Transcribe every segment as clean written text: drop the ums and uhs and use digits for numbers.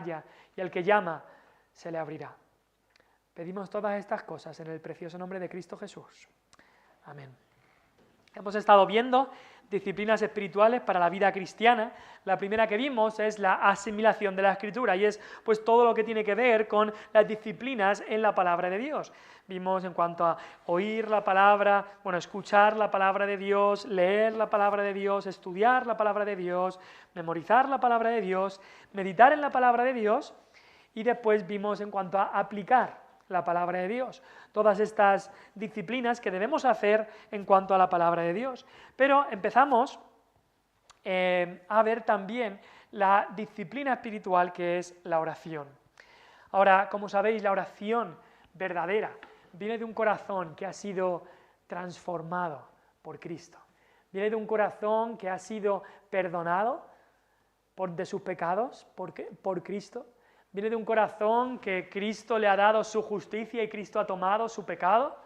y al que llama se le abrirá. Pedimos todas estas cosas en el precioso nombre de Cristo Jesús. Amén. Hemos estado viendo disciplinas espirituales para la vida cristiana. La primera que vimos es la asimilación de la Escritura y es pues todo lo que tiene que ver con las disciplinas en la palabra de Dios. Vimos en cuanto a oír la palabra, escuchar la palabra de Dios, leer la palabra de Dios, estudiar la palabra de Dios, memorizar la palabra de Dios, meditar en la palabra de Dios y después vimos en cuanto a aplicar la palabra de Dios. Todas estas disciplinas que debemos hacer en cuanto a la palabra de Dios. Pero empezamos a ver también la disciplina espiritual que es la oración. Ahora, como sabéis, la oración verdadera viene de un corazón que ha sido transformado por Cristo. Viene de un corazón que ha sido perdonado de sus pecados por Cristo. Viene de un corazón que Cristo le ha dado su justicia y Cristo ha tomado su pecado,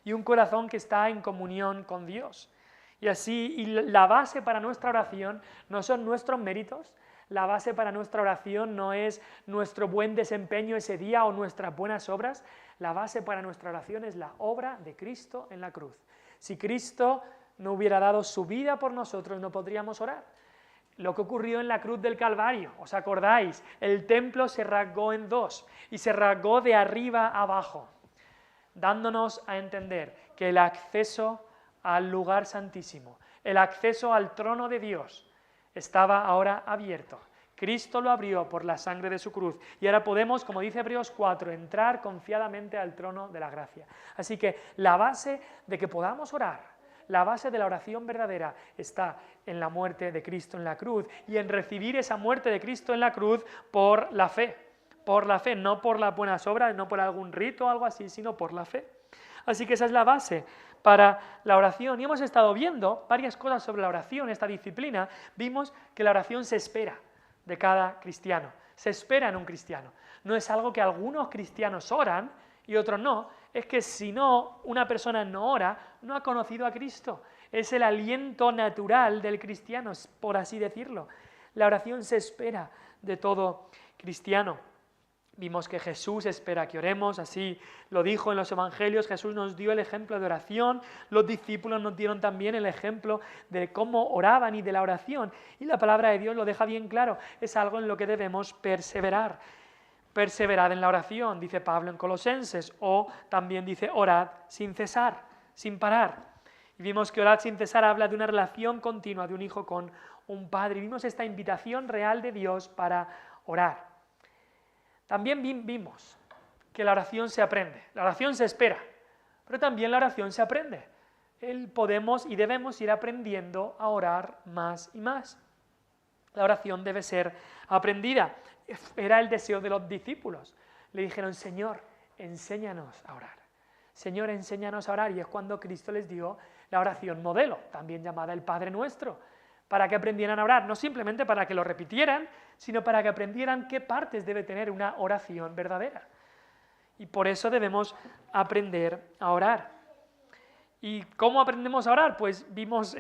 y un corazón que está en comunión con Dios. Y la base para nuestra oración no son nuestros méritos, la base para nuestra oración no es nuestro buen desempeño ese día o nuestras buenas obras, la base para nuestra oración es la obra de Cristo en la cruz. Si Cristo no hubiera dado su vida por nosotros, no podríamos orar. Lo que ocurrió en la cruz del Calvario, ¿os acordáis? El templo se rasgó en dos y se rasgó de arriba a abajo, dándonos a entender que el acceso al lugar santísimo, el acceso al trono de Dios, estaba ahora abierto. Cristo lo abrió por la sangre de su cruz y ahora podemos, como dice Hebreos 4, entrar confiadamente al trono de la gracia. Así que la base de que podamos orar, la base de la oración verdadera está en la muerte de Cristo en la cruz y en recibir esa muerte de Cristo en la cruz por la fe, no por las buenas obras, no por algún rito o algo así, sino por la fe. Así que esa es la base para la oración. Y hemos estado viendo varias cosas sobre la oración, esta disciplina. Vimos que la oración se espera de cada cristiano, se espera en un cristiano. No es algo que algunos cristianos oran y otros no, es que si no, una persona no ora, no ha conocido a Cristo. Es el aliento natural del cristiano, por así decirlo. La oración se espera de todo cristiano. Vimos que Jesús espera que oremos, así lo dijo en los evangelios, Jesús nos dio el ejemplo de oración, los discípulos nos dieron también el ejemplo de cómo oraban y de la oración, y la palabra de Dios lo deja bien claro, es algo en lo que debemos perseverar. Perseverad en la oración, dice Pablo en Colosenses, o también dice orad sin cesar, sin parar. Y vimos que orad sin cesar habla de una relación continua de un hijo con un padre. Y vimos esta invitación real de Dios para orar. También vimos que la oración se aprende, la oración se espera, pero también la oración se aprende. Podemos y debemos ir aprendiendo a orar más y más. La oración debe ser aprendida. Era el deseo de los discípulos. Le dijeron, Señor, enséñanos a orar. Señor, enséñanos a orar. Y es cuando Cristo les dio la oración modelo, también llamada el Padre Nuestro, para que aprendieran a orar, no simplemente para que lo repitieran, sino para que aprendieran qué partes debe tener una oración verdadera. Y por eso debemos aprender a orar. ¿Y cómo aprendemos a orar? Pues vimos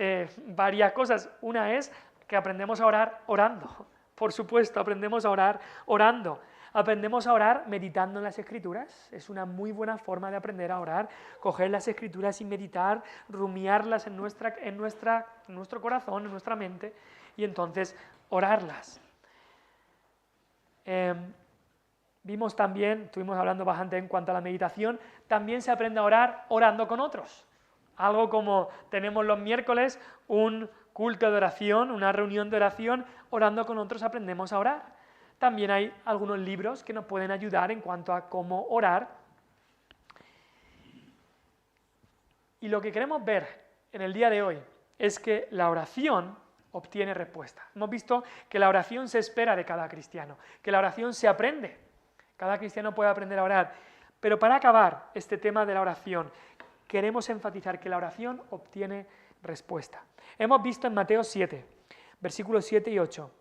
varias cosas. Una es que aprendemos a orar orando. Por supuesto, aprendemos a orar orando. Aprendemos a orar meditando en las Escrituras. Es una muy buena forma de aprender a orar. Coger las Escrituras y meditar, rumiarlas en nuestro corazón, en nuestra mente, y entonces orarlas. Vimos también, estuvimos hablando bastante en cuanto a la meditación, también se aprende a orar orando con otros. Algo como tenemos los miércoles un culto de oración, una reunión de oración, orando con otros aprendemos a orar. También hay algunos libros que nos pueden ayudar en cuanto a cómo orar. Y lo que queremos ver en el día de hoy es que la oración obtiene respuesta. Hemos visto que la oración se espera de cada cristiano, que la oración se aprende. Cada cristiano puede aprender a orar. Pero para acabar este tema de la oración, queremos enfatizar que la oración obtiene respuesta. Hemos visto en Mateo 7, versículos 7 y 8,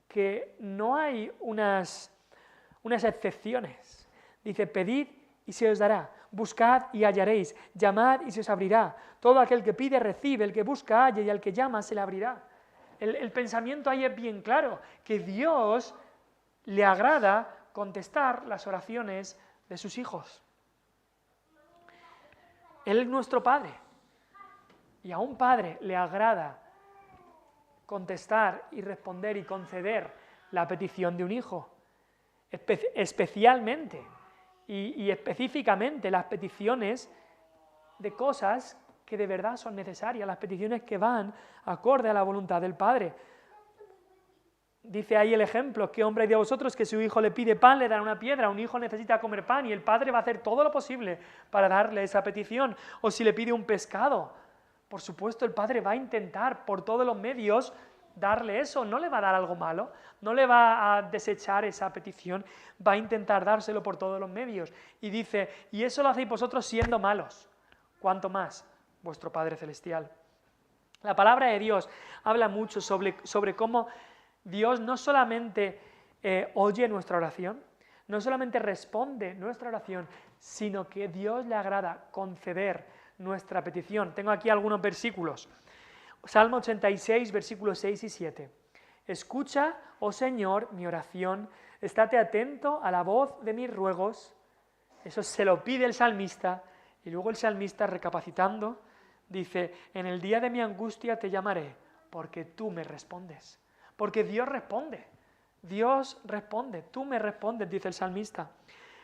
que no hay unas excepciones. Dice, pedid y se os dará, buscad y hallaréis, llamad y se os abrirá. Todo aquel que pide recibe, el que busca halla y al que llama se le abrirá. El pensamiento ahí es bien claro, que Dios le agrada contestar las oraciones de sus hijos. Él es nuestro Padre. Y a un padre le agrada contestar y responder y conceder la petición de un hijo. Especialmente y específicamente las peticiones de cosas que de verdad son necesarias, las peticiones que van acorde a la voluntad del Padre. Dice ahí el ejemplo: ¿qué hombre hay de vosotros que si su hijo le pide pan le dará una piedra? Un hijo necesita comer pan y el padre va a hacer todo lo posible para darle esa petición. O si le pide un pescado, por supuesto el padre va a intentar por todos los medios darle eso, no le va a dar algo malo, no le va a desechar esa petición, va a intentar dárselo por todos los medios. Y dice: y eso lo hacéis vosotros siendo malos, ¿cuánto más vuestro Padre Celestial? La palabra de Dios habla mucho sobre cómo Dios no solamente oye nuestra oración, no solamente responde nuestra oración, sino que Dios le agrada conceder nuestra petición. Tengo aquí algunos versículos. Salmo 86, versículos 6 y 7. Escucha, oh Señor, mi oración, estate atento a la voz de mis ruegos. Eso se lo pide el salmista, y luego el salmista, recapacitando, dice: en el día de mi angustia te llamaré, porque tú me respondes. Porque Dios responde, tú me respondes, dice el salmista.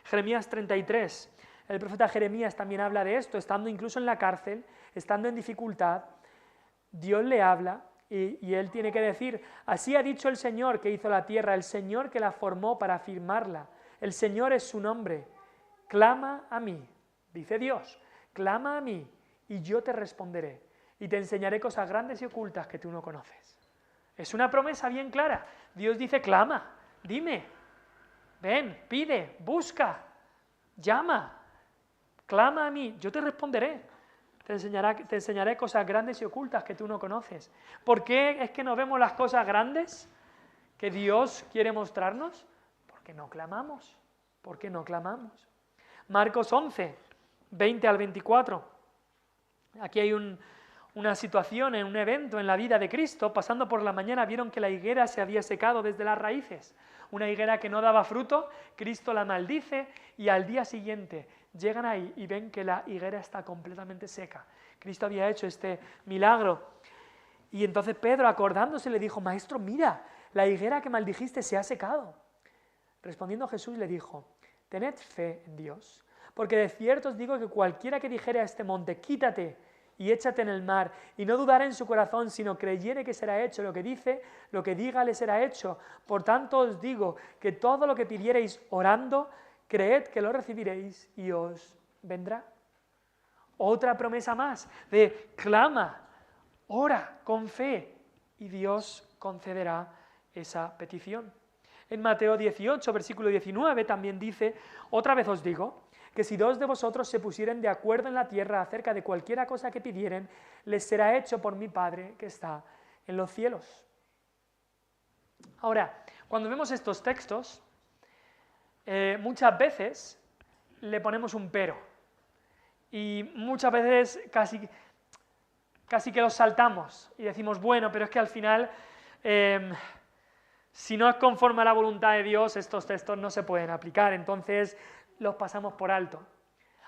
Jeremías 33, el profeta Jeremías también habla de esto, estando incluso en la cárcel, estando en dificultad, Dios le habla y él tiene que decir: así ha dicho el Señor que hizo la tierra, el Señor que la formó para afirmarla, el Señor es su nombre, clama a mí, dice Dios, clama a mí y yo te responderé y te enseñaré cosas grandes y ocultas que tú no conoces. Es una promesa bien clara. Dios dice: clama, dime, ven, pide, busca, llama, clama a mí, yo te responderé. Te enseñaré cosas grandes y ocultas que tú no conoces. ¿Por qué es que no vemos las cosas grandes que Dios quiere mostrarnos? Porque no clamamos. Porque no clamamos. Marcos 11, 20 al 24. Aquí hay una situación, en un evento en la vida de Cristo. Pasando por la mañana vieron que la higuera se había secado desde las raíces. Una higuera que no daba fruto, Cristo la maldice y al día siguiente llegan ahí y ven que la higuera está completamente seca. Cristo había hecho este milagro. Y entonces Pedro, acordándose, le dijo: Maestro, mira, la higuera que maldijiste se ha secado. Respondiendo Jesús le dijo: tened fe en Dios, porque de cierto os digo que cualquiera que dijere a este monte: quítate y échate en el mar, y no dudara en su corazón, sino creyere que será hecho lo que dice, lo que diga le será hecho. Por tanto os digo que todo lo que pidiereis orando, creed que lo recibiréis y os vendrá. Otra promesa más de clama, ora con fe y Dios concederá esa petición. En Mateo 18, versículo 19 también dice: otra vez os digo que si dos de vosotros se pusieren de acuerdo en la tierra acerca de cualquiera cosa que pidieren, les será hecho por mi Padre que está en los cielos. Ahora, cuando vemos estos textos, muchas veces le ponemos un pero. Y muchas veces casi que los saltamos y decimos: bueno, pero es que al final, si no es conforme a la voluntad de Dios, estos textos no se pueden aplicar, entonces los pasamos por alto.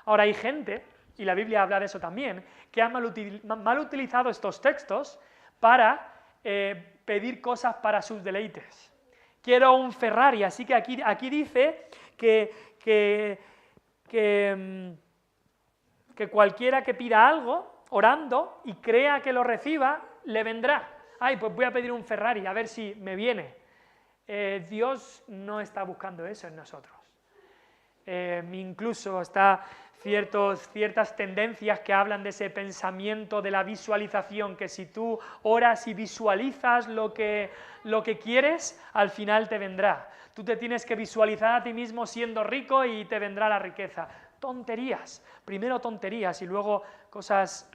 Ahora hay gente, y la Biblia habla de eso también, que ha mal utilizado estos textos para pedir cosas para sus deleites. Quiero un Ferrari, así que aquí dice que cualquiera que pida algo, orando, y crea que lo reciba, le vendrá. Ay, pues voy a pedir un Ferrari, a ver si me viene. Dios no está buscando eso en nosotros. Incluso está ciertas tendencias que hablan de ese pensamiento de la visualización, que si tú oras y visualizas lo que quieres, al final te vendrá. Tú te tienes que visualizar a ti mismo siendo rico y te vendrá la riqueza. Tonterías, primero tonterías y luego cosas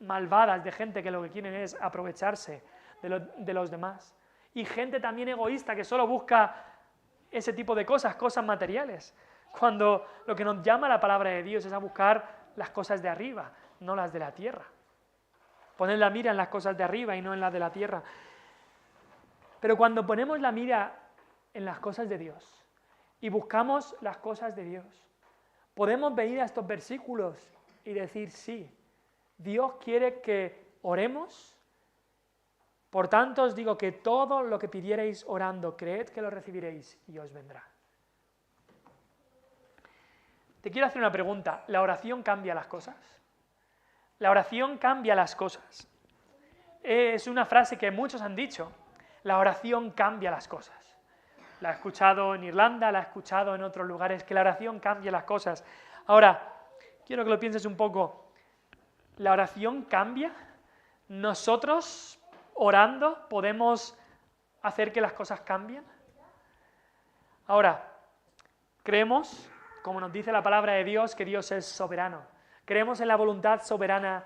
malvadas de gente que lo que quieren es aprovecharse de los demás. Y gente también egoísta que solo busca ese tipo de cosas materiales, cuando lo que nos llama la palabra de Dios es a buscar las cosas de arriba, no las de la tierra. Poner la mira en las cosas de arriba y no en las de la tierra. Pero cuando ponemos la mira en las cosas de Dios y buscamos las cosas de Dios, podemos venir a estos versículos y decir, sí, Dios quiere que oremos. Por tanto os digo que todo lo que pidiereis orando, creed que lo recibiréis y os vendrá. Te quiero hacer una pregunta. ¿La oración cambia las cosas? La oración cambia las cosas. Es una frase que muchos han dicho. La oración cambia las cosas. La he escuchado en Irlanda, la he escuchado en otros lugares, que la oración cambia las cosas. Ahora, quiero que lo pienses un poco. ¿La oración cambia? ¿Nosotros, orando, podemos hacer que las cosas cambien? Ahora, creemos, como nos dice la palabra de Dios, que Dios es soberano. Creemos en la voluntad soberana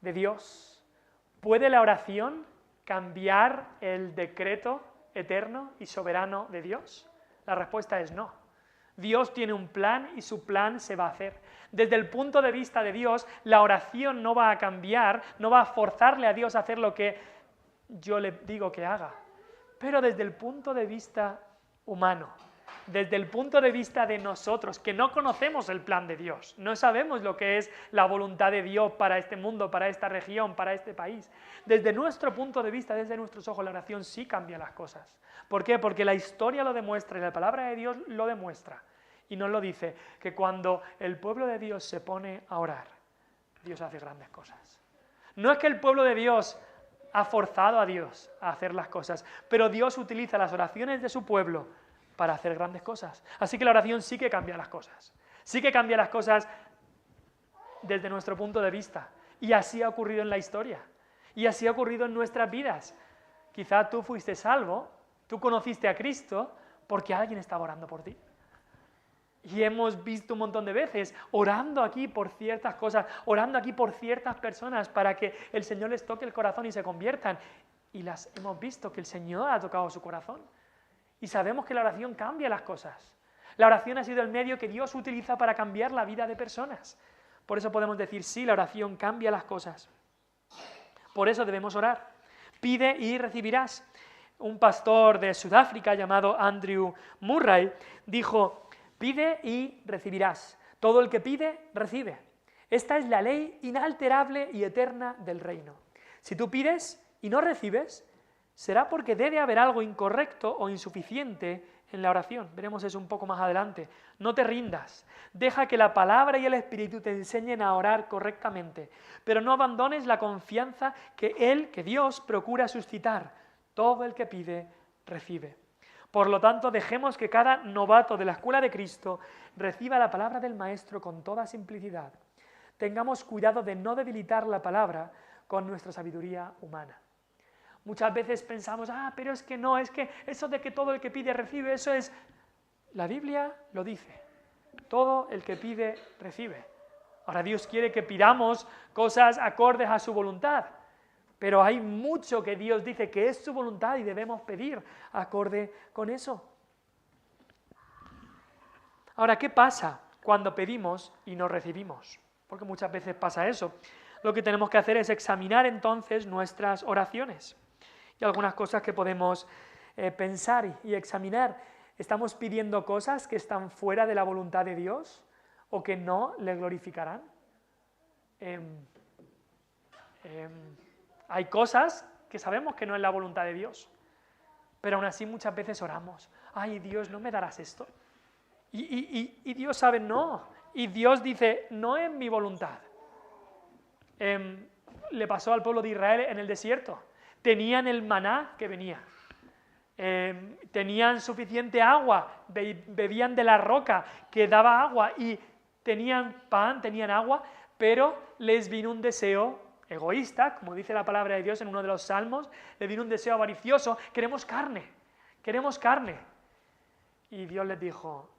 de Dios. ¿Puede la oración cambiar el decreto eterno y soberano de Dios? La respuesta es no. Dios tiene un plan y su plan se va a hacer. Desde el punto de vista de Dios, la oración no va a cambiar, no va a forzarle a Dios a hacer lo que yo le digo que haga. Pero desde el punto de vista humano, desde el punto de vista de nosotros, que no conocemos el plan de Dios, no sabemos lo que es la voluntad de Dios para este mundo, para esta región, para este país. Desde nuestro punto de vista, desde nuestros ojos, la oración sí cambia las cosas. ¿Por qué? Porque la historia lo demuestra y la palabra de Dios lo demuestra. Y nos lo dice, que cuando el pueblo de Dios se pone a orar, Dios hace grandes cosas. No es que el pueblo de Dios ha forzado a Dios a hacer las cosas, pero Dios utiliza las oraciones de su pueblo para hacer grandes cosas. Así que la oración sí que cambia las cosas. Sí que cambia las cosas desde nuestro punto de vista. Y así ha ocurrido en la historia. Y así ha ocurrido en nuestras vidas. Quizá tú fuiste salvo, tú conociste a Cristo porque alguien estaba orando por ti. Y hemos visto un montón de veces orando aquí por ciertas cosas, orando aquí por ciertas personas para que el Señor les toque el corazón y se conviertan. Y las hemos visto que el Señor ha tocado su corazón. Y sabemos que la oración cambia las cosas. La oración ha sido el medio que Dios utiliza para cambiar la vida de personas. Por eso podemos decir, sí, la oración cambia las cosas. Por eso debemos orar. Pide y recibirás. Un pastor de Sudáfrica llamado Andrew Murray dijo, pide y recibirás. Todo el que pide, recibe. Esta es la ley inalterable y eterna del reino. Si tú pides y no recibes, será porque debe haber algo incorrecto o insuficiente en la oración. Veremos eso un poco más adelante. No te rindas. Deja que la palabra y el Espíritu te enseñen a orar correctamente, pero no abandones la confianza que Dios procura suscitar. Todo el que pide, recibe. Por lo tanto, dejemos que cada novato de la escuela de Cristo reciba la palabra del Maestro con toda simplicidad. Tengamos cuidado de no debilitar la palabra con nuestra sabiduría humana. Muchas veces pensamos, pero es que no, es que eso de que todo el que pide recibe, eso es... La Biblia lo dice, todo el que pide recibe. Ahora Dios quiere que pidamos cosas acordes a su voluntad, pero hay mucho que Dios dice que es su voluntad y debemos pedir acorde con eso. Ahora, ¿qué pasa cuando pedimos y no recibimos? Porque muchas veces pasa eso. Lo que tenemos que hacer es examinar entonces nuestras oraciones. Y algunas cosas que podemos pensar y examinar. ¿Estamos pidiendo cosas que están fuera de la voluntad de Dios o que no le glorificarán? Hay cosas que sabemos que no es la voluntad de Dios, pero aún así muchas veces oramos. Ay, Dios, ¿no me darás esto? Y Dios sabe, no. Y Dios dice, no es mi voluntad. Le pasó al pueblo de Israel en el desierto. Tenían el maná que venía. Tenían suficiente agua, bebían de la roca que daba agua y tenían pan, tenían agua, pero les vino un deseo egoísta, como dice la palabra de Dios en uno de los salmos, le vino un deseo avaricioso, queremos carne. Y Dios les dijo,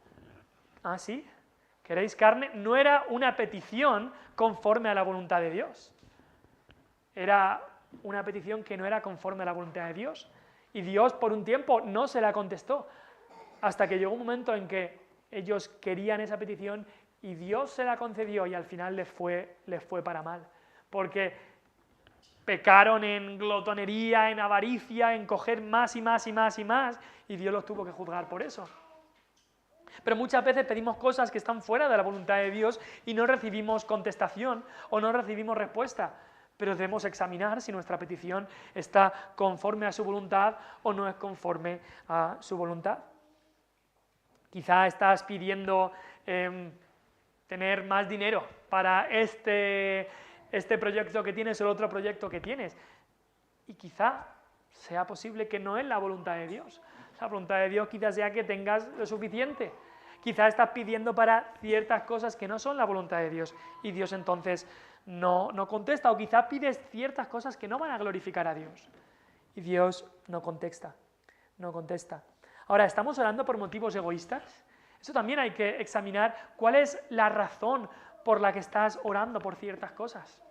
¿ah, sí? ¿Queréis carne? No era una petición conforme a la voluntad de Dios. Era una petición que no era conforme a la voluntad de Dios. Y Dios por un tiempo no se la contestó, hasta que llegó un momento en que ellos querían esa petición y Dios se la concedió y al final les fue para mal. Porque pecaron en glotonería, en avaricia, en coger más y más y más y más, y Dios los tuvo que juzgar por eso. Pero muchas veces pedimos cosas que están fuera de la voluntad de Dios y no recibimos contestación o no recibimos respuesta. Pero debemos examinar si nuestra petición está conforme a su voluntad o no es conforme a su voluntad. Quizá estás pidiendo tener más dinero para este proyecto que tienes o el otro proyecto que tienes. Y quizá sea posible que no es la voluntad de Dios. La voluntad de Dios quizás sea que tengas lo suficiente. Quizás estás pidiendo para ciertas cosas que no son la voluntad de Dios y Dios entonces no contesta. O quizás pides ciertas cosas que no van a glorificar a Dios y Dios no contesta. Ahora, ¿estamos orando por motivos egoístas? Eso también hay que examinar. ¿Cuál es la razón por la que estás orando por ciertas cosas?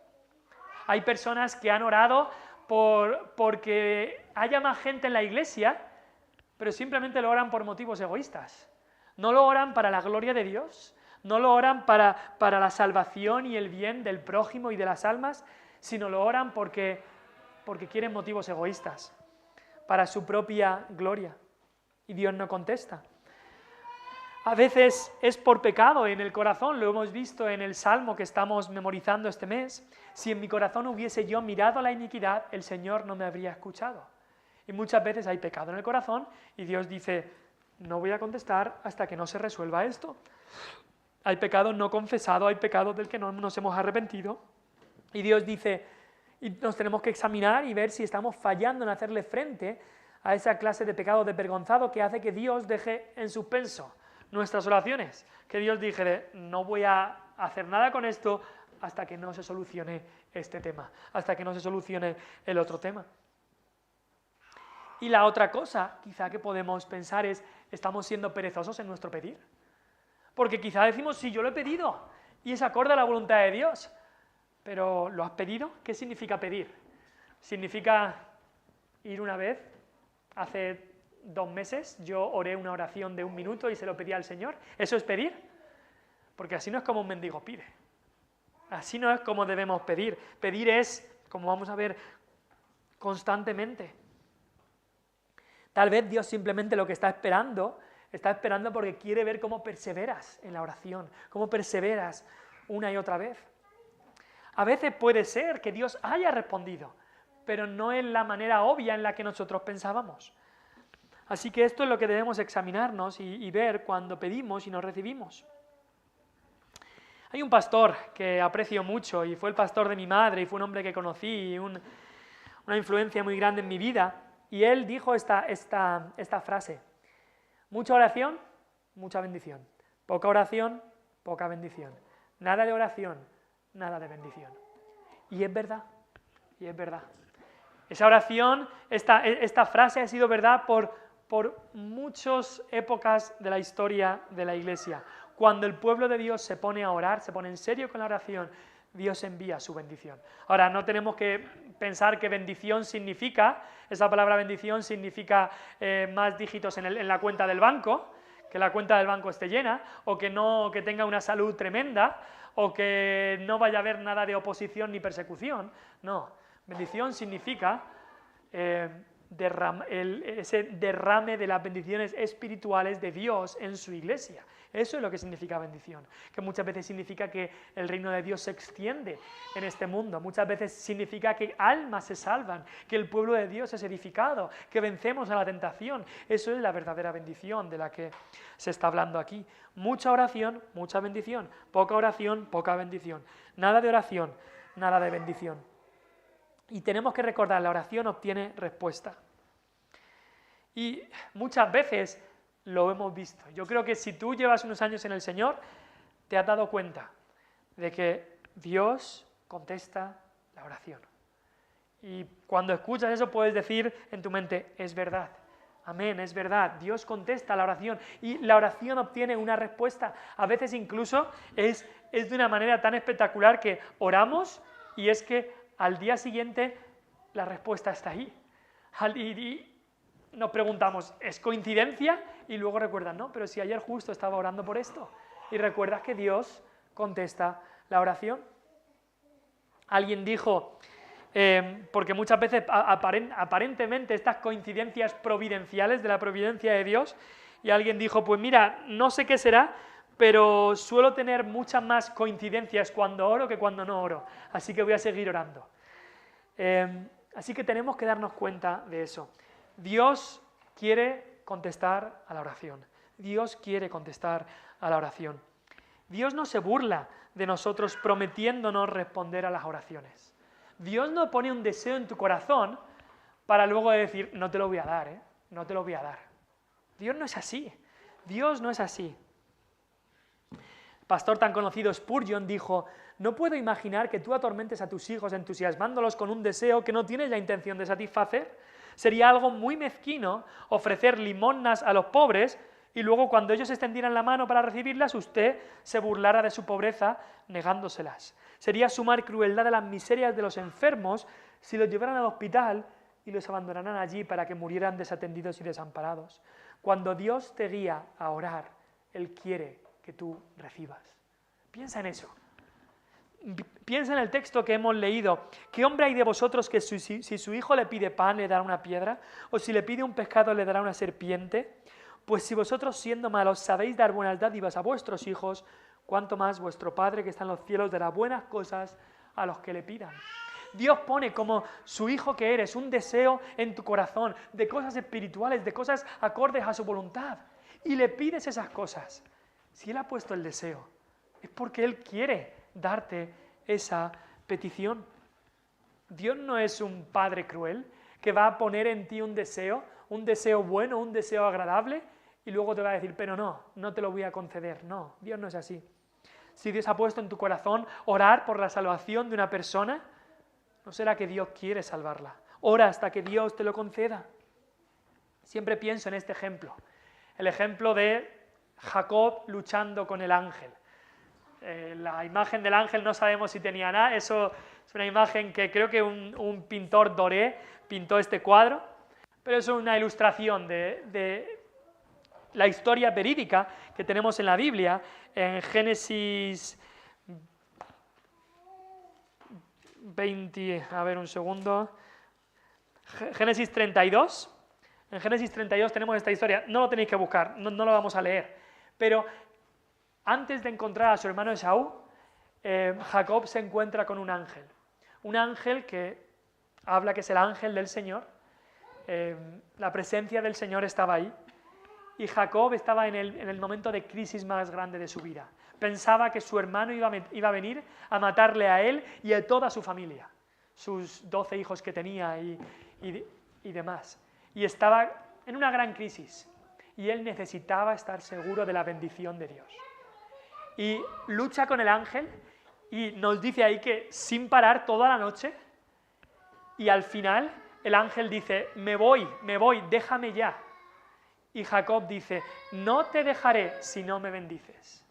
Hay personas que han orado porque haya más gente en la iglesia, pero simplemente lo oran por motivos egoístas. No lo oran para la gloria de Dios, no lo oran para la salvación y el bien del prójimo y de las almas, sino lo oran porque quieren motivos egoístas, para su propia gloria. Y Dios no contesta. A veces es por pecado en el corazón, lo hemos visto en el Salmo que estamos memorizando este mes. Si en mi corazón hubiese yo mirado la iniquidad, el Señor no me habría escuchado. Y muchas veces hay pecado en el corazón y Dios dice, no voy a contestar hasta que no se resuelva esto. Hay pecado no confesado, hay pecado del que no nos hemos arrepentido. Y Dios dice, y nos tenemos que examinar y ver si estamos fallando en hacerle frente a esa clase de pecado desvergonzado que hace que Dios deje en suspenso nuestras oraciones. Que Dios dijere, no voy a hacer nada con esto hasta que no se solucione este tema, hasta que no se solucione el otro tema. Y la otra cosa, quizá que podemos pensar es, ¿estamos siendo perezosos en nuestro pedir? Porque quizá decimos, sí, yo lo he pedido, y es acorde a la voluntad de Dios. Pero, ¿lo has pedido? ¿Qué significa pedir? ¿Significa ir una vez? Hace 2 meses yo oré una oración de 1 minuto y se lo pedí al Señor. ¿Eso es pedir? Porque así no es como un mendigo pide. Así no es como debemos pedir. Pedir es, como vamos a ver, constantemente. Tal vez Dios simplemente lo que está esperando porque quiere ver cómo perseveras en la oración, cómo perseveras una y otra vez. A veces puede ser que Dios haya respondido, pero no en la manera obvia en la que nosotros pensábamos. Así que esto es lo que debemos examinarnos y ver cuando pedimos y no recibimos. Hay un pastor que aprecio mucho y fue el pastor de mi madre y fue un hombre que conocí y una influencia muy grande en mi vida. Y él dijo esta frase: mucha oración, mucha bendición. Poca oración, poca bendición. Nada de oración, nada de bendición. Y es verdad, Esa oración, esta frase ha sido verdad por muchas épocas de la historia de la Iglesia. Cuando el pueblo de Dios se pone a orar, se pone en serio con la oración, Dios envía su bendición. Ahora, no tenemos que pensar que bendición significa, esa palabra bendición significa más dígitos en la cuenta del banco, que la cuenta del banco esté llena, o que tenga una salud tremenda, o que no vaya a haber nada de oposición ni persecución. No, bendición significa ese derrame de las bendiciones espirituales de Dios en su iglesia. Eso es lo que significa bendición, que muchas veces significa que el reino de Dios se extiende en este mundo, muchas veces significa que almas se salvan, que el pueblo de Dios es edificado, que vencemos a la tentación. Eso es la verdadera bendición de la que se está hablando aquí. Mucha oración, mucha bendición. Poca oración, poca bendición. Nada de oración, nada de bendición. Y tenemos que recordar, la oración obtiene respuesta. Y muchas veces lo hemos visto. Yo creo que si tú llevas unos años en el Señor, te has dado cuenta de que Dios contesta la oración. Y cuando escuchas eso puedes decir en tu mente, es verdad, amén, es verdad, Dios contesta la oración y la oración obtiene una respuesta. A veces incluso es de una manera tan espectacular que oramos y es que al día siguiente la respuesta está ahí. Y nos preguntamos, ¿es coincidencia? Y luego recuerdas, no, pero si ayer justo estaba orando por esto. Y recuerdas que Dios contesta la oración. Alguien dijo, porque muchas veces aparentemente estas coincidencias providenciales de la providencia de Dios, y alguien dijo, pues mira, no sé qué será, pero suelo tener muchas más coincidencias cuando oro que cuando no oro, así que voy a seguir orando. Así que tenemos que darnos cuenta de eso. Dios quiere contestar a la oración. Dios quiere contestar a la oración. Dios no se burla de nosotros prometiéndonos responder a las oraciones. Dios no pone un deseo en tu corazón para luego decir, no te lo voy a dar, no te lo voy a dar. Dios no es así. Dios no es así. El pastor tan conocido Spurgeon dijo, no puedo imaginar que tú atormentes a tus hijos entusiasmándolos con un deseo que no tienes la intención de satisfacer. Sería algo muy mezquino ofrecer limosnas a los pobres y luego cuando ellos extendieran la mano para recibirlas, usted se burlara de su pobreza negándoselas. Sería sumar crueldad a las miserias de los enfermos si los llevaran al hospital y los abandonaran allí para que murieran desatendidos y desamparados. Cuando Dios te guía a orar, Él quiere que tú recibas. Piensa en eso. Piensa en el texto que hemos leído. ¿Qué hombre hay de vosotros que si su hijo le pide pan le dará una piedra? ¿O si le pide un pescado le dará una serpiente? Pues si vosotros siendo malos sabéis dar buenas dádivas a vuestros hijos, cuánto más vuestro Padre que está en los cielos dará buenas cosas a los que le pidan. Dios pone como su hijo que eres un deseo en tu corazón de cosas espirituales, de cosas acordes a su voluntad. Y le pides esas cosas. Si Él ha puesto el deseo, es porque Él quiere darte esa petición. Dios no es un padre cruel que va a poner en ti un deseo bueno, un deseo agradable, y luego te va a decir, pero no te lo voy a conceder. No, Dios no es así. Si Dios ha puesto en tu corazón orar por la salvación de una persona, ¿no será que Dios quiere salvarla? Ora hasta que Dios te lo conceda. Siempre pienso en este ejemplo, el ejemplo de Jacob luchando con el ángel. La imagen del ángel no sabemos si tenía nada, eso es una imagen que creo que un pintor Doré pintó este cuadro, pero es una ilustración de la historia verídica que tenemos en la Biblia, en Génesis 20, a ver un segundo, Génesis 32. En Génesis 32 tenemos esta historia, no lo tenéis que buscar, no lo vamos a leer, pero antes de encontrar a su hermano Esaú, Jacob se encuentra con un ángel que habla que es el ángel del Señor, la presencia del Señor estaba ahí, y Jacob estaba en el momento de crisis más grande de su vida. Pensaba que su hermano iba a venir a matarle a él y a toda su familia, sus 12 hijos que tenía y demás. Y estaba en una gran crisis, y él necesitaba estar seguro de la bendición de Dios. Y lucha con el ángel, y nos dice ahí que sin parar toda la noche, y al final el ángel dice, me voy, déjame ya. Y Jacob dice, no te dejaré si no me bendices.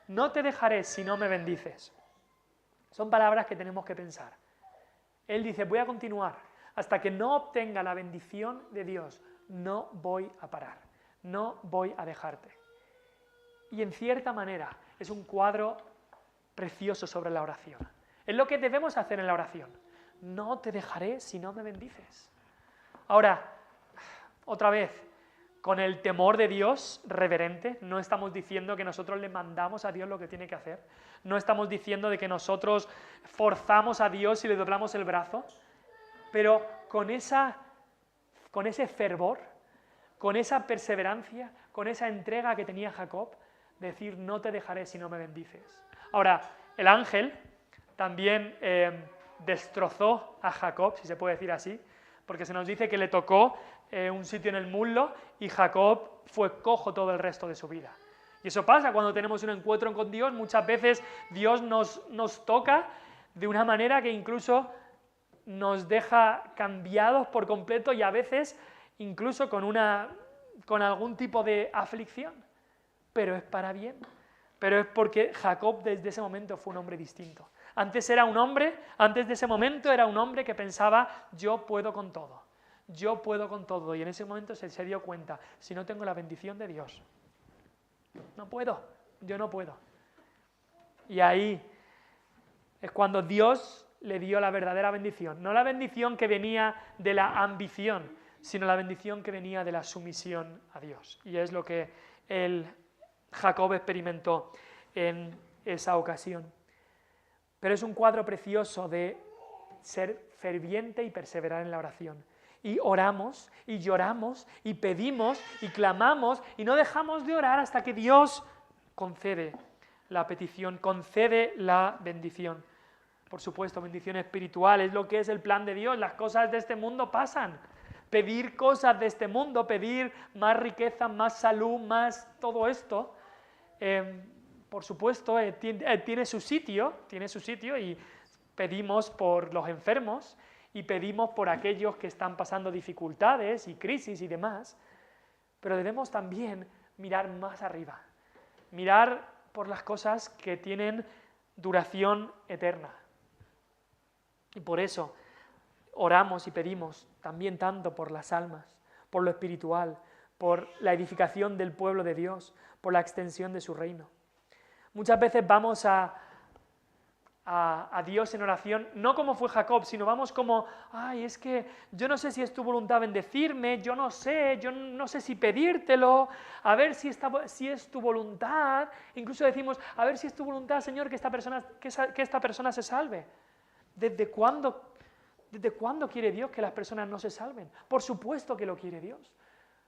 No te dejaré si no me bendices. Son palabras que tenemos que pensar. Él dice, voy a continuar. Hasta que no obtenga la bendición de Dios, no voy a parar. No voy a dejarte. Y en cierta manera es un cuadro precioso sobre la oración. Es lo que debemos hacer en la oración. No te dejaré si no me bendices. Ahora, otra vez, con el temor de Dios reverente, no estamos diciendo que nosotros le mandamos a Dios lo que tiene que hacer, no estamos diciendo de que nosotros forzamos a Dios y le doblamos el brazo, pero con ese fervor, con esa perseverancia, con esa entrega que tenía Jacob, decir no te dejaré si no me bendices. Ahora, el ángel también destrozó a Jacob, si se puede decir así, porque se nos dice que le tocó un sitio en el muslo y Jacob fue cojo todo el resto de su vida. Y eso pasa cuando tenemos un encuentro con Dios, muchas veces Dios nos toca de una manera que incluso nos deja cambiados por completo y a veces incluso con algún tipo de aflicción, pero es para bien, pero es porque Jacob desde ese momento fue un hombre distinto. Antes de ese momento era un hombre que pensaba, yo puedo con todo, y en ese momento se dio cuenta, si no tengo la bendición de Dios, yo no puedo. Y ahí es cuando Dios le dio la verdadera bendición. No la bendición que venía de la ambición, sino la bendición que venía de la sumisión a Dios. Y es lo que Jacob experimentó en esa ocasión. Pero es un cuadro precioso de ser ferviente y perseverar en la oración. Y oramos, y lloramos, y pedimos, y clamamos, y no dejamos de orar hasta que Dios concede la petición, concede la bendición. Por supuesto, bendición espiritual es lo que es el plan de Dios. Las cosas de este mundo pasan. Pedir cosas de este mundo, pedir más riqueza, más salud, más todo esto, por supuesto, tiene su sitio y pedimos por los enfermos y pedimos por aquellos que están pasando dificultades y crisis y demás, pero debemos también mirar más arriba, mirar por las cosas que tienen duración eterna. Y por eso oramos y pedimos también tanto por las almas, por lo espiritual, por la edificación del pueblo de Dios, por la extensión de su reino. Muchas veces vamos a Dios en oración, no como fue Jacob, sino vamos como, ay, es que yo no sé si es tu voluntad bendecirme, yo no sé si pedírtelo, a ver si es tu voluntad, incluso decimos, a ver si es tu voluntad, Señor, que esta persona se salve. ¿Desde cuándo quiere Dios que las personas no se salven? Por supuesto que lo quiere Dios.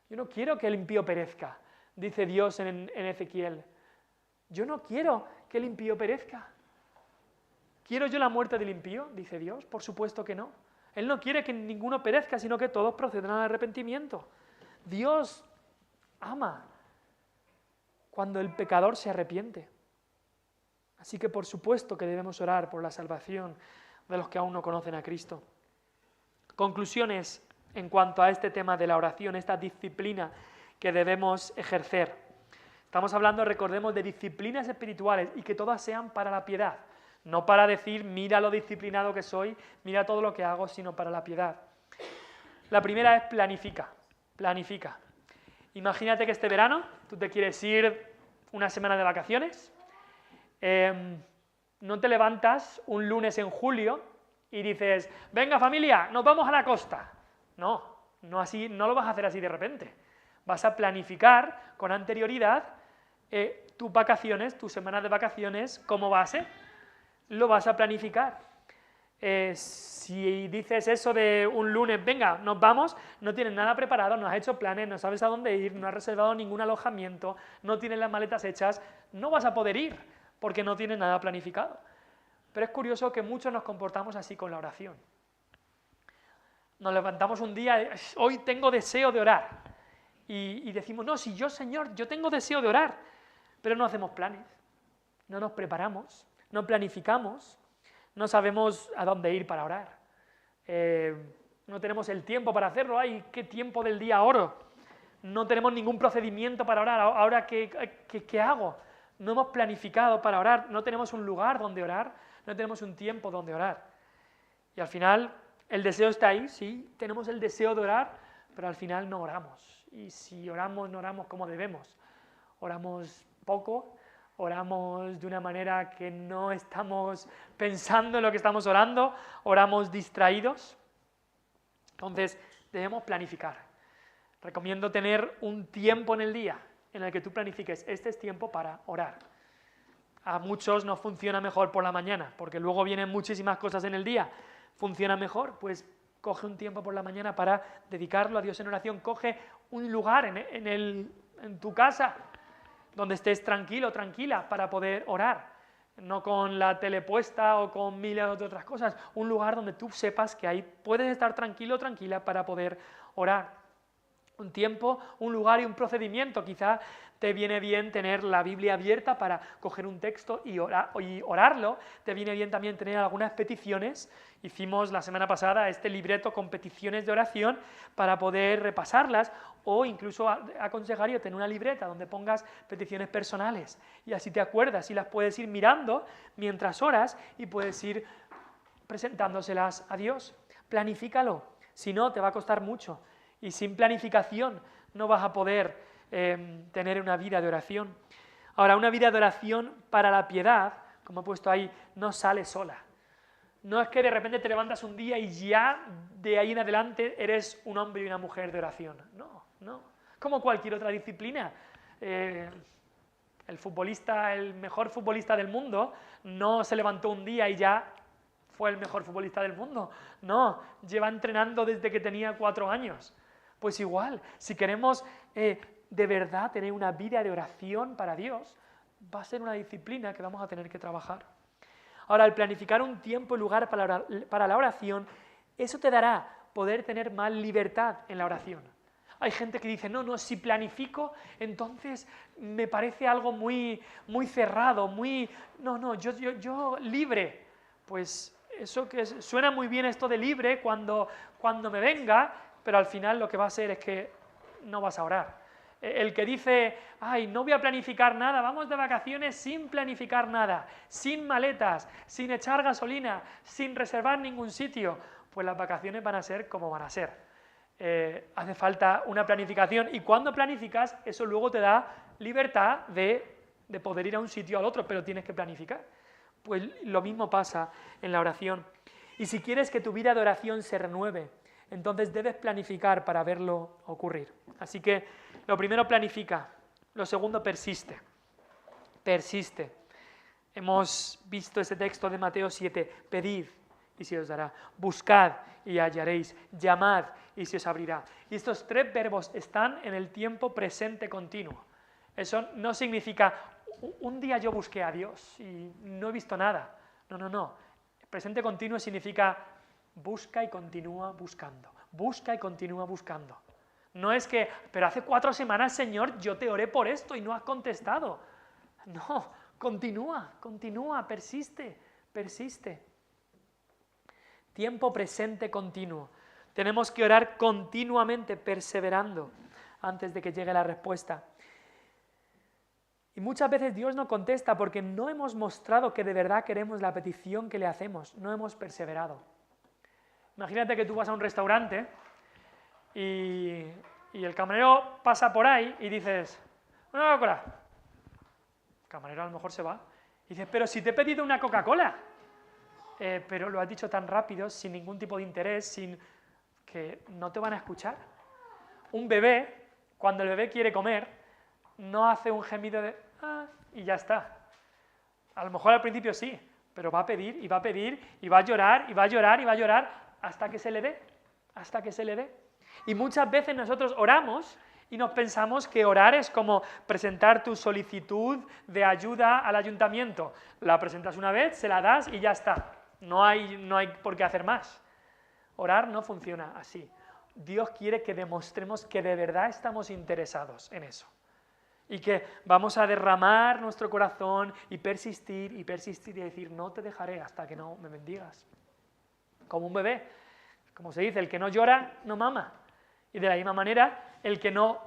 Yo no quiero que el impío perezca, dice Dios en Ezequiel. Yo no quiero que el impío perezca. ¿Quiero yo la muerte del impío? Dice Dios. Por supuesto que no. Él no quiere que ninguno perezca, sino que todos procedan al arrepentimiento. Dios ama cuando el pecador se arrepiente. Así que por supuesto que debemos orar por la salvación de los que aún no conocen a Cristo. Conclusiones en cuanto a este tema de la oración, esta disciplina que debemos ejercer. Estamos hablando, recordemos, de disciplinas espirituales y que todas sean para la piedad. No para decir, mira lo disciplinado que soy, mira todo lo que hago, sino para la piedad. La primera es planifica. Imagínate que este verano tú te quieres ir una semana de vacaciones. No te levantas un lunes en julio y dices, venga familia, nos vamos a la costa. No lo vas a hacer así de repente. Vas a planificar con anterioridad tus vacaciones, tu semana de vacaciones, ¿cómo va a ser? Lo vas a planificar. Si dices eso de un lunes, venga, nos vamos, no tienes nada preparado, no has hecho planes, no sabes a dónde ir, no has reservado ningún alojamiento, no tienes las maletas hechas, no vas a poder ir porque no tienes nada planificado. Pero es curioso que muchos nos comportamos así con la oración. Nos levantamos un día, hoy tengo deseo de orar, y decimos, no, si yo, Señor, yo tengo deseo de orar, pero no hacemos planes, no nos preparamos, no planificamos, no sabemos a dónde ir para orar, no tenemos el tiempo para hacerlo, ay, ¿qué tiempo del día oro? No tenemos ningún procedimiento para orar, ahora ¿qué hago? No hemos planificado para orar, no tenemos un lugar donde orar, no tenemos un tiempo donde orar. Y al final el deseo está ahí, sí, tenemos el deseo de orar, pero al final no oramos. Y si oramos, no oramos como debemos. Oramos poco, oramos de una manera que no estamos pensando en lo que estamos orando, oramos distraídos. Entonces debemos planificar. Recomiendo tener un tiempo en el día en el que tú planifiques, este es tiempo para orar. A muchos nos funciona mejor por la mañana, porque luego vienen muchísimas cosas en el día. ¿Funciona mejor? Pues coge un tiempo por la mañana para dedicarlo a Dios en oración. Coge un lugar en tu casa donde estés tranquilo, tranquila, para poder orar. No con la tele puesta o con miles de otras cosas. Un lugar donde tú sepas que ahí puedes estar tranquilo, tranquila para poder orar. Un tiempo, un lugar y un procedimiento. Quizá te viene bien tener la Biblia abierta para coger un texto y orarlo. Te viene bien también tener algunas peticiones. Hicimos la semana pasada este libreto con peticiones de oración para poder repasarlas, o incluso aconsejaría tener una libreta donde pongas peticiones personales y así te acuerdas y las puedes ir mirando mientras oras y puedes ir presentándoselas a Dios. Planifícalo, si no te va a costar mucho. Y sin planificación no vas a poder tener una vida de oración. Ahora, una vida de oración para la piedad, como he puesto ahí, no sale sola. No es que de repente te levantas un día y ya de ahí en adelante eres un hombre y una mujer de oración. No, no. Como cualquier otra disciplina. El futbolista, el mejor futbolista del mundo, no se levantó un día y ya fue el mejor futbolista del mundo. No, lleva entrenando desde que tenía 4 años. Pues igual, si queremos de verdad tener una vida de oración para Dios, va a ser una disciplina que vamos a tener que trabajar. Ahora, al planificar un tiempo y lugar para la oración, eso te dará poder tener más libertad en la oración. Hay gente que dice, no, si planifico, entonces me parece algo muy, muy cerrado, muy... No, yo libre. Pues eso que suena muy bien esto de libre cuando me venga, pero al final lo que va a ser es que no vas a orar. El que dice, ay, no voy a planificar nada, vamos de vacaciones sin planificar nada, sin maletas, sin echar gasolina, sin reservar ningún sitio, pues las vacaciones van a ser como van a ser. Hace falta una planificación y cuando planificas, eso luego te da libertad de poder ir a un sitio al otro, pero tienes que planificar. Pues lo mismo pasa en la oración. Y si quieres que tu vida de oración se renueve, entonces debes planificar para verlo ocurrir. Así que lo primero, planifica. Lo segundo, persiste. Persiste. Hemos visto ese texto de Mateo 7. Pedid y se os dará. Buscad y hallaréis. Llamad y se os abrirá. Y estos 3 verbos están en el tiempo presente continuo. Eso no significa, un día yo busqué a Dios y no he visto nada. No. Presente continuo significa busca y continúa buscando. Busca y continúa buscando. No es que, pero hace 4 semanas, Señor, yo te oré por esto y no has contestado. No, continúa, persiste. Tiempo presente continuo. Tenemos que orar continuamente, perseverando, antes de que llegue la respuesta. Y muchas veces Dios no contesta porque no hemos mostrado que de verdad queremos la petición que le hacemos, no hemos perseverado. Imagínate que tú vas a un restaurante y el camarero pasa por ahí y dices, una Coca-Cola. El camarero a lo mejor se va y dice, pero si te he pedido una Coca-Cola. Pero lo has dicho tan rápido, sin ningún tipo de interés, sin que no te van a escuchar. Un bebé, cuando el bebé quiere comer, no hace un gemido de y ya está. A lo mejor al principio sí, pero va a pedir y va a pedir y va a llorar y va a llorar y va a llorar hasta que se le dé. Y muchas veces nosotros oramos y nos pensamos que orar es como presentar tu solicitud de ayuda al ayuntamiento. La presentas una vez, se la das y ya está. No hay por qué hacer más. Orar no funciona así. Dios quiere que demostremos que de verdad estamos interesados en eso. Y que vamos a derramar nuestro corazón y persistir y decir, no te dejaré hasta que no me bendigas. Como un bebé. Como se dice, el que no llora, no mama. Y de la misma manera, el que no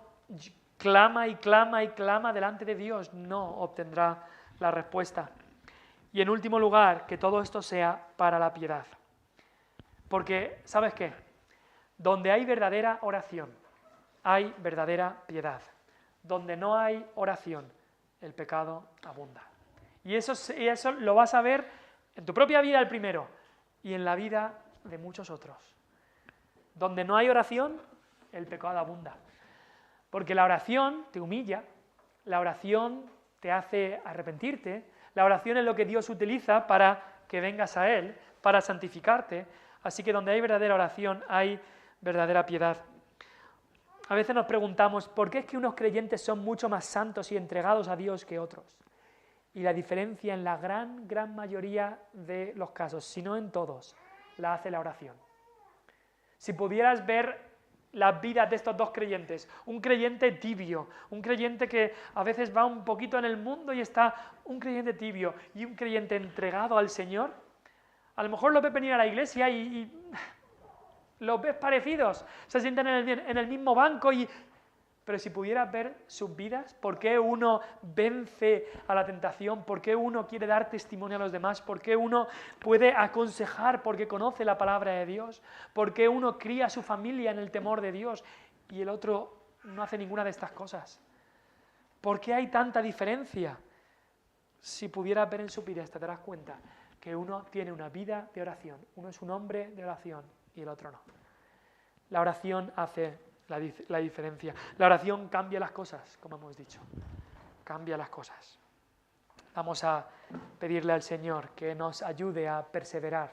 clama y clama delante de Dios, no obtendrá la respuesta. Y en último lugar, que todo esto sea para la piedad. Porque, ¿sabes qué? Donde hay verdadera oración, hay verdadera piedad. Donde no hay oración, el pecado abunda. Y eso lo vas a ver en tu propia vida el primero y en la vida de muchos otros. Donde no hay oración, el pecado abunda. Porque la oración te humilla, la oración te hace arrepentirte, la oración es lo que Dios utiliza para que vengas a Él, para santificarte. Así que donde hay verdadera oración, hay verdadera piedad. A veces nos preguntamos, ¿por qué es que unos creyentes son mucho más santos y entregados a Dios que otros? Y la diferencia en la gran mayoría de los casos, si no en todos, la hace la oración. Si pudieras ver las vidas de estos 2 creyentes, un creyente tibio, un creyente que a veces va un poquito en el mundo y está un creyente tibio y un creyente entregado al Señor, a lo mejor lo ves venir a la iglesia y los ves parecidos, se sientan en el mismo banco pero si pudieras ver sus vidas, por qué uno vence a la tentación, por qué uno quiere dar testimonio a los demás, por qué uno puede aconsejar porque conoce la palabra de Dios, por qué uno cría a su familia en el temor de Dios y el otro no hace ninguna de estas cosas. ¿Por qué hay tanta diferencia? Si pudieras ver en sus vidas te darás cuenta que uno tiene una vida de oración. Uno es un hombre de oración y el otro no. La oración hace la diferencia. La oración cambia las cosas, como hemos dicho. Cambia las cosas. Vamos a pedirle al Señor que nos ayude a perseverar